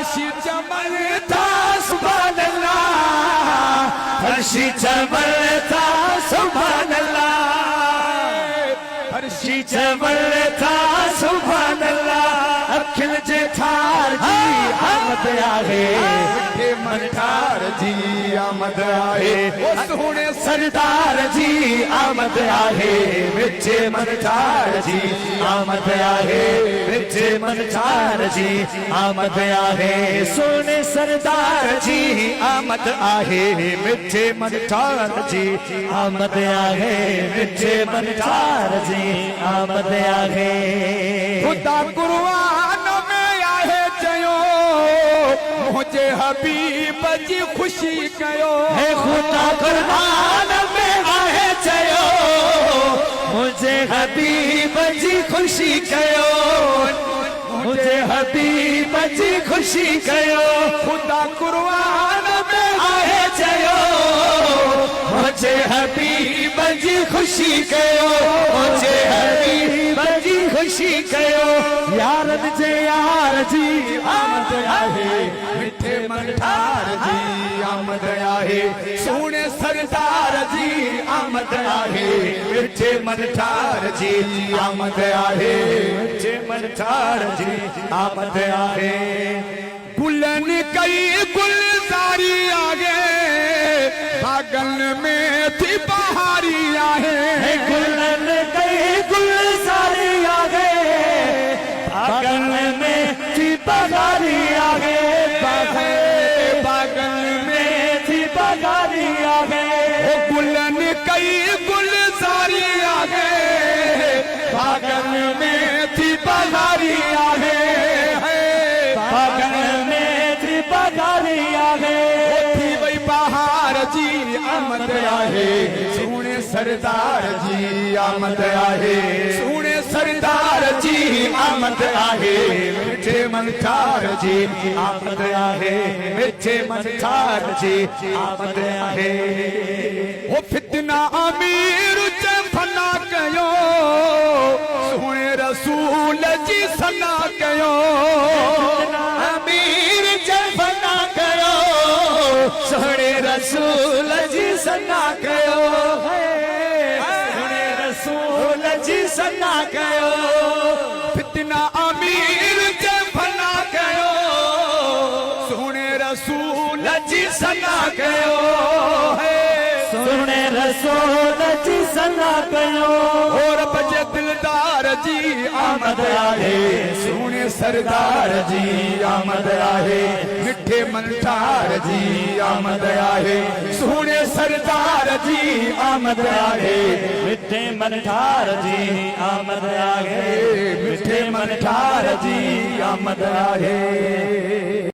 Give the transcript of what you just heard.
फर्शी चमन था सुभान अल्लाह, फर्शी चमन था सुभान अल्लाह, फर्शी चमन था सुभान अल्लाह। अखिल जे थार जी आमद आहे, मिठे मन ठार जी आमद आहे, सोहणे सरदार जी आमद आहे, मिठे मन ठार जी आमद आहे, मिठे मन ठार जी आमद आहे, सोहणे सरदार जी आमद आहे, मिठे मन ठार जी आमद आहे, मिठे मन ठार जी आमद आहे। खुदा कुर्बान में आहे चयो, मुझे हबीब जी खुशी कयो, है खुदा कुर्बान में आहे चयो, मुझे हबीब जी खुशी कयो, मुझे हबीब जी खुशी कयो। खुदा कुर्बान में आहे चयो, मुझे हबीब जी खुशी कयो, मुझे हबीब जी खुशी कयो। यारन जे यार जी आमद आहे, मिठे मन ठार जी आमद आहे, सोहणे सरदार जी आमद आहे, मिठे मन ठार जी आमद आहे, मिठे मन ठार जी आमद आहे। गुलन कई गुलजारी आगे, बागन में थी बहारी आहे, गुलन कई गुलजारी आगे, बागन में थी बहारी आगे, बागन में थी बहारी आगे। गुलन कई गुलजारी आगे, बागन में थी बहारी आगे, बागन में थी बहारी आगे। थी वही बहार जी आमद आहे, सोहणे सरदार जी आमद आहे, सोहणे सरदार जी आमद आहे, मिठे मन ठार जी आमद आहे, मिठे मन ठार जी आमद आहे। ओ फितना अमीर जे फना कयो, सोहणे रसूल जी सना कयो, अमीर जे फना कयो, सोहणे रसूल जी सना कयो, सोहणे रसूल जी सना कयो। फितना अमीर जे फना कयो, सोहणे रसूल जी सना कयो, सोहणे रसूल जी सना कयो। और बजे दिलदार जी आमद आहे, सोहणे सरदार जी आमद आहे, मिठे मन ठार जी आमद आहे, सोहणे सरदार जी आमद आहे, मिठे मन ठार जी आमद आहे, मिठे मन ठार जी आमद आहे।